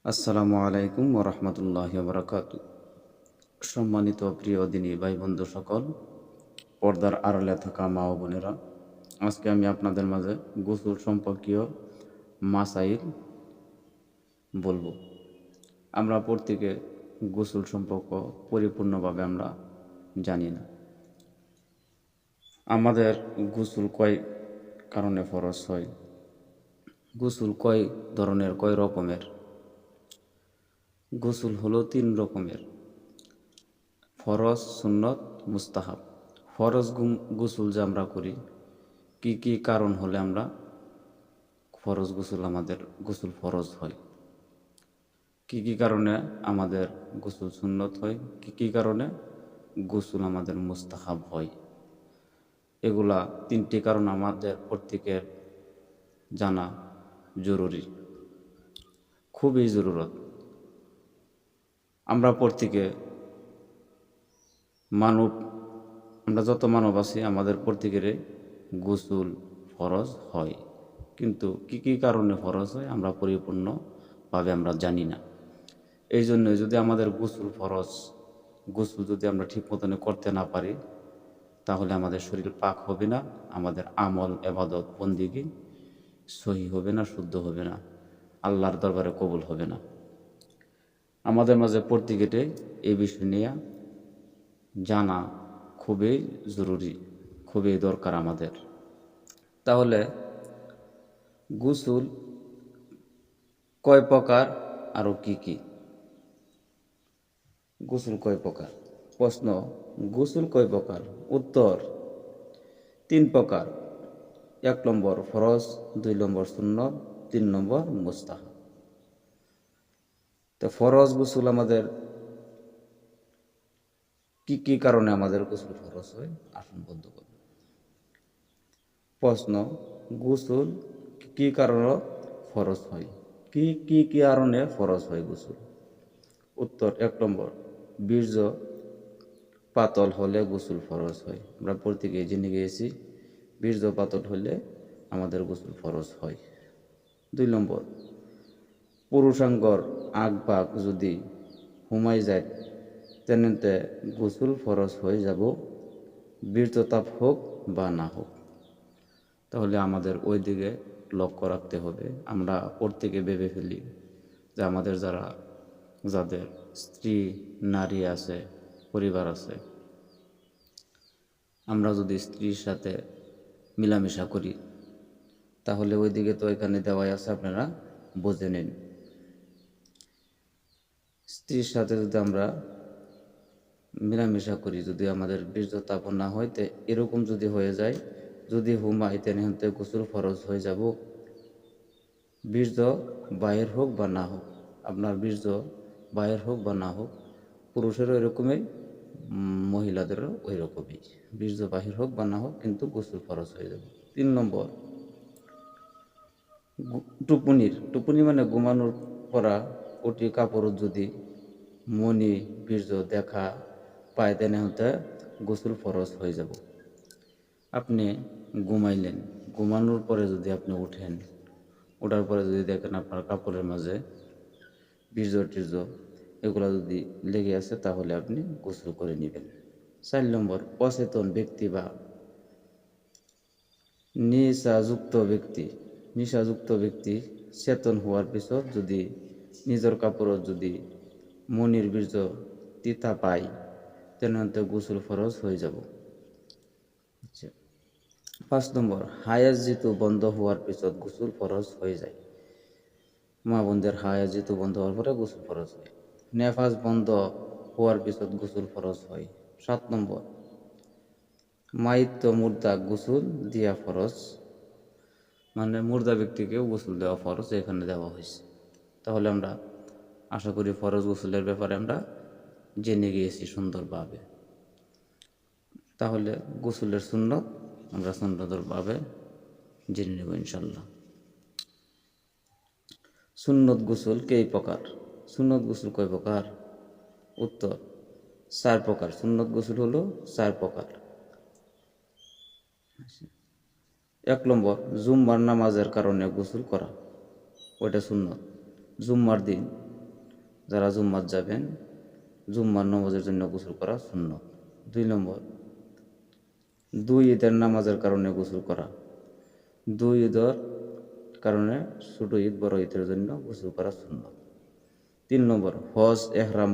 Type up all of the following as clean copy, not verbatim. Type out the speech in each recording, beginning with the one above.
আসসালামু আলাইকুম ওরহমতুল্লাহি ওবরাকাতু। সম্মানিত প্রিয় দিনী ভাই বন্ধু সকল, পর্দার আড়ালে থাকা মা ও বোনেরা, আজকে আমি আপনাদের মাঝে গোসল সম্পর্কীয় মাসাইল বলবো। আমরা প্রত্যেকে গোসল সম্পর্ক পরিপূর্ণভাবে আমরা জানি না। আমাদের গোসল কয় কারণে ফরজ হয়, গোসল কয় ধরনের, কয় রকমের। গোসল হলো 3 রকমের: ফরজ, সুন্নত, মুস্তাহাব। ফরজ গোসল যে আমরা করি, কি কি কারণ হলে আমরা আমাদের গোসল ফরজ হয়, কি কি কারণে আমাদের গোসল সুন্নত হয়, কি কি কারণে গোসল আমাদের মুস্তাহাব হয়, এগুলা 3টি কারণ আমাদের প্রত্যেকের জানা জরুরি, খুবই জরুরত। আমরা প্রত্যেকে মানব, আমরা যত মানব আছি আমাদের প্রত্যেকেরই গোসল ফরজ হয়, কিন্তু কি কি কারণে ফরজ হয় আমরা পরিপূর্ণভাবে আমরা জানি না। এই জন্য যদি আমাদের গোসল যদি আমরা ঠিক মতনে করতে না পারি, তাহলে আমাদের শরীর পাক হবে না, আমাদের আমল এবাদত বন্দিগি সহি হবে না, শুদ্ধ হবে না, আল্লাহর দরবারে কবুল হবে না। আমাদের মাঝে প্রত্যেকেটে এই বিষয় নিয়ে জানা খুবই জরুরি, খুবই দরকার আমাদের। তাহলে গোসল কয় প্রকার, আরও কি কি? গোসল কয় প্রকার? প্রশ্ন, গোসল কয় প্রকার? উত্তর, 3 প্রকার। 1 নম্বর ফরজ, 2 নম্বর সুন্নত, 3 নম্বর মুস্তাহাব। তো ফরজ গোসল আমাদের কি কি কারণে আমাদের গোসল ফরজ হয়, আসুন বন্ধ করব। প্রশ্ন, গোসল কি কারণে ফরজ হয়, কি কি কারণে ফরজ হয় গোসল? উত্তর, 1 নম্বর বীর্য পাতল হলে গোসল ফরজ হয়। আমরা প্রত্যেকে জেনে গিয়েছি বীর্য পাতল হলে আমাদের গোসল ফরজ হয়। 2 নম্বর, পুরুষাঙ্গর আগ ভাগ যদি হুমাই যায় তেনেতে গোসল ফরজ হয়ে যাব, বীর্যতাপ হোক বা না হোক। তাহলে আমাদের ওই দিকে লক্ষ্য রাখতে হবে। আমরা প্রত্যেকে ভেবে ফেলি যে আমাদের যাদের স্ত্রী নারী আছে, পরিবার আছে, আমরা যদি স্ত্রীর সাথে মিলামেশা করি তাহলে ওই দিকে তো এখানে দেওয়াই আছে, আপনারা বুঝে নিন। স্ত্রীর সাথে যদি আমরা মিলামেশা করি, যদি আমাদের বীর্যতাপ না হয়, তো এরকম যদি হয়ে যায়, যদি হুমাই তেনে গোসল ফরজ হয়ে যাব, বীর্য বাহির হোক বা না হোক। আপনার বীর্য বাহির হোক বা না হোক, পুরুষেরও এরকমই, মহিলাদেরও ওই রকমই, বীর্য বাহির হোক বা না হোক, কিন্তু গোসল ফরজ হয়ে যাবে। 3 নম্বর, টুপুনি মানে ঘুমানোর পরা ওটি কাপড় যদি মনি বীর্য দেখা পায় তেনে হতে গোসল ফরজ হয়ে যাব। আপনি ঘুমাইলেন, ঘুমানোর পরে যদি আপনি ওঠার পরে যদি দেখেন আপনার কাপড়ের মাঝে বীর্য টির্য এগুলো যদি লেগে আছে, তাহলে আপনি গোসল করে নেবেন। 4 নম্বর, অচেতন ব্যক্তি বা নেশাযুক্ত ব্যক্তি চেতন হওয়ার পিছর যদি নিজের কাপড়ত যদি মনির বীর্য তিতা পায় তেনতে গোসল ফরজ হয়ে যাব। 5 নম্বর, হায়াজ যেহেতু বন্ধ হওয়ার পিছত গোসল ফরজ হয়ে যায়। মা বোনদের হায়াজ যেহেতু বন্ধ হওয়ার পরে গোসল ফরজ হয়। নেফাজ বন্ধ হওয়ার পিছত গোসল ফরজ হয়। 7 নম্বর, মাইত্য মুর্দা গোসল দিয়া ফরজ, মানে মুর্দা ব্যক্তিকেও গোসল দেওয়া ফরজ এখানে দেওয়া হয়েছে। তাহলে আমরা আশা করি ফরজ গোসলের ব্যাপারে আমরা জেনে গিয়েছি সুন্দরভাবে। তাহলে গোসলের সুন্নত আমরা সুন্দরভাবে জেনে নেব ইনশাল্লাহ। সুন্নত গোসল কয় প্রকার? সুন্নত গোসল কয় প্রকার? উত্তর, 4 প্রকার। সুন্নত গোসল হলো 4 প্রকার। 1 নম্বর, জুম্মার নামাজের কারণে গোসল করা, ওইটা সুন্নত। জুম্মার দিন যারা জুম্মাত যাবেন জুম্মার নামাজের জন্য গোসল করা সুন্নত। 2 নম্বর, 2 ঈদের নামাজের কারণে গোসল করা। 2 ঈদের কারণে ছোট ঈদ বড় ঈদের জন্য গোসল করা সুন্নত। 3 নম্বর, হজ এহরাম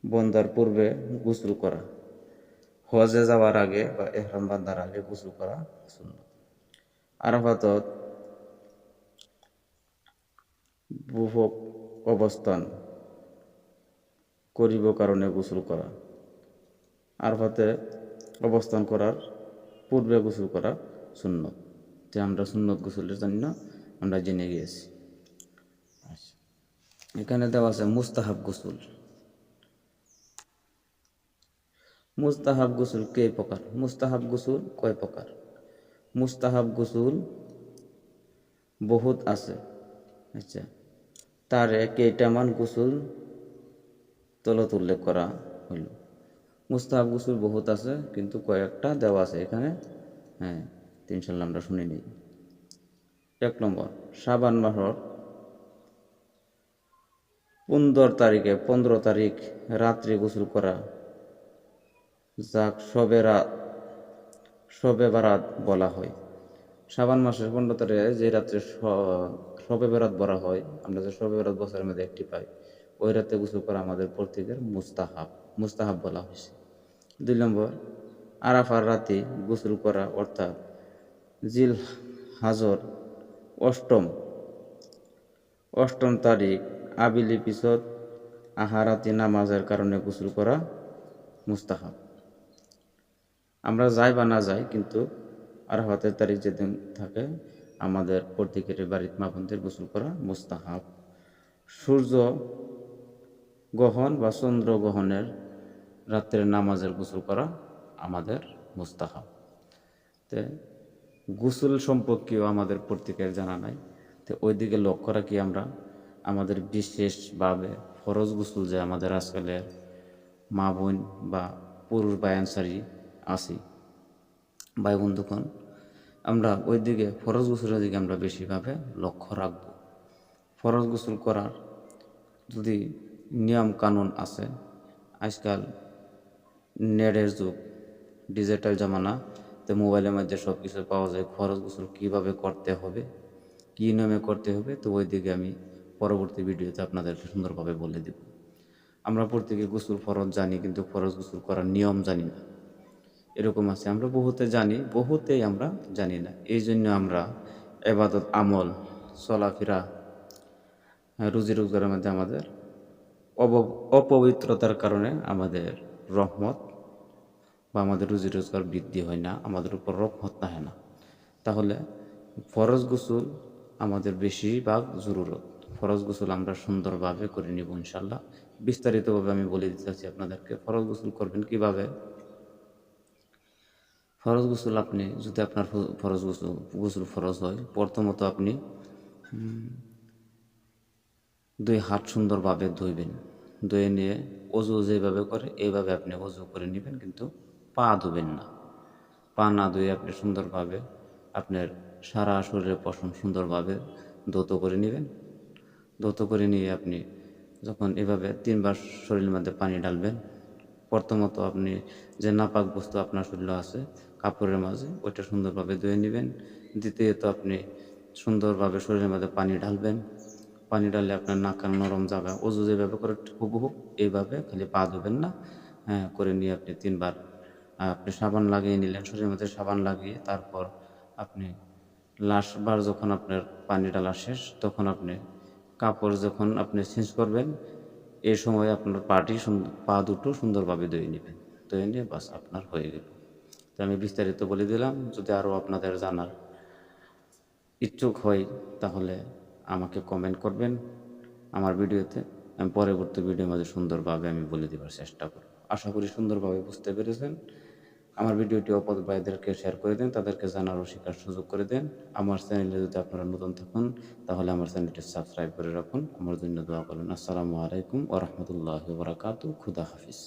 বন্দার পূর্বে গোসল করা। হজে যাওয়ার আগে বা এহরাম বাঁধার আগে গোসল করা সুন্নত। আরাফাতত বুভক অবস্থান করিব কারণে গোসল করা। আরাফাতে অবস্থান করার পূর্বে গোসল করা সুন্নত। যে আমরা সুন্নত গোসলের জন্য আমরা জেনে গিয়েছি। আচ্ছা, এখানে দেওয়া আছে মুস্তাহাব গোসল। মুস্তাহাব গোসল কে প্রকার? মুস্তাহাব গোসল কয় প্রকার? মুস্তাহাব গোসল বহুত আছে। আচ্ছা, তারে কেইটামান গোসল তলত উল্লেখ করা হইল। মুস্তাহাব গোসল বহুত আছে, কিন্তু কয়েকটা দেওয়া আছে এখানে। হ্যাঁ, ইনশাল্লাহ আমরা শুনে নিই। 1 নম্বর, শাবান মাসের 15 তারিখ রাত্রে গোসল করা, যাক শবে বারাত বলা হয়। শাবান মাসের 15 তারিখে যে রাত্রে শবে বরাত বলা হয়, আমরা যে শবে বরাত বছরের মধ্যে একটি পাই, ওই রাতে গোসল করা আমাদের প্রত্যেকের মুস্তাহাব বলা হয়েছে। 2 নম্বর, আরাফার রাতে গোসল করা, অর্থাৎ জিল হাজর অষ্টম তারিখ আবিলি পিছত আহারাতি নামাজের কারণে গোসল করা মুস্তাহাব। আমরা যাই বা না যাই, কিন্তু আরাফাতের তারিখ যেদিন থাকে আমাদের প্রত্যেকের বাড়িতে মা বোনদের গোসল করা মুস্তাহাব। সূর্য গ্রহণ বা চন্দ্র গ্রহণের রাত্রের নামাজের গোসল করা আমাদের মুস্তাহাব। তো গোসল সম্পর্কেও আমাদের প্রত্যেকের জানা নাই। তো ওই দিকে লক্ষ্য রাখি আমরা আমাদের বিশেষভাবে ফরজ গোসল যে আমাদের আজকালের মা বোন বা পুরুষ বা অ্যান্সারি আসি ভাই বন্ধুগণ, আমরা ওই দিকে ফরজ গোসলের দিকে আমরা বেশিভাবে লক্ষ্য রাখব। ফরজ গোসল করার যদি নিয়ম কানুন আছে, আজকাল নেটের যুগ, ডিজিটাল জামানা, তো মোবাইলের মধ্যে সব কিছু পাওয়া যায়। ফরজ গোসল কীভাবে করতে হবে, কী নিয়মে করতে হবে, তো ওই দিকে আমি পরবর্তী ভিডিওতে আপনাদেরকে সুন্দরভাবে বলে দেব। আমরা প্রত্যেকে গোসল ফরজ জানি, কিন্তু ফরজ গোসল করার নিয়ম জানি না। এরকম আছে, আমরা বহুতে জানি, বহুতেই আমরা জানি না। এই জন্য আমরা ইবাদত আমল চলাফেরা রুজি রোজগারের মধ্যে আমাদের অপবিত্রতার কারণে আমাদের রহমত বা আমাদের রুজি রোজগার বৃদ্ধি হয় না, আমাদের উপর রহমত নাহে না। তাহলে ফরজ গোসল আমাদের বেশিরভাগ জরুরত। ফরজ গোসল আমরা সুন্দরভাবে করে নিব ইনশাল্লাহ। বিস্তারিতভাবে আমি বলে দিতেছি আপনাদেরকে ফরজ গোসল করবেন কিভাবে। ফরজ গোসল আপনি যদি আপনার ফরজ গোসল ফরজ হয়, প্রথমত আপনি 2 হাত সুন্দরভাবে ধুইবেন। ধুয়ে নিয়ে অজু যেভাবে করে এইভাবে আপনি অজু করে নেবেন, কিন্তু পা ধুবেন না। পা না ধুয়ে আপনি সুন্দরভাবে আপনার সারা শরীরের পশম সুন্দরভাবে ধৌত করে নেবেন। ধৌত করে নিয়ে আপনি যখন এভাবে 3 বার শরীরের মধ্যে পানি ঢালবেন, প্রথমত আপনি যে নাপাক বস্তু আপনার শরীরে আছে কাপড়ের মাঝে, ওইটা সুন্দরভাবে ধুয়ে নেবেন। দ্বিতীয়ত আপনি সুন্দরভাবে শরীরের মধ্যে পানি ঢালবেন। পানি ঢাললে আপনার নাক কান নরম জায়গা অজু যেভাবে করে হুবহু এইভাবে, খালি পা ধুবেন না। হ্যাঁ, করে নিয়ে আপনি 3 বার আপনি সাবান লাগিয়ে নিলেন, শরীরের মধ্যে সাবান লাগিয়ে তারপর আপনি লাস্ট বার যখন আপনার পানি ঢালা শেষ, তখন আপনি কাপড় যখন আপনি চেঞ্জ করবেন, এই সময় আপনার পা দুটো সুন্দরভাবে ধুয়ে নেবেন। ধুয়ে নিয়ে বাস আপনার হয়ে গেল। তো আমি বিস্তারিত বলে দিলাম। যদি আরও আপনাদের জানার ইচ্ছুক হই তাহলে আমাকে কমেন্ট করবেন আমার ভিডিওতে। আমি পরবর্তী ভিডিওর মধ্যে সুন্দরভাবে আমি বলে দেওয়ার চেষ্টা করব। আশা করি সুন্দরভাবে বুঝতে পেরেছেন। আমার ভিডিওটি অপর ভাইদেরকে শেয়ার করে দেন, তাদেরকে জানার ও শেখার সুযোগ করে দেন। আমার চ্যানেলে যদি আপনারা নতুন থাকুন তাহলে আমার চ্যানেলটি সাবস্ক্রাইব করে রাখুন। আমার জন্য দোয়া করুন। আসসালামু আলাইকুম ওয়া রাহমাতুল্লাহি ওয়া বারাকাতুহু। খুদা হাফিজ।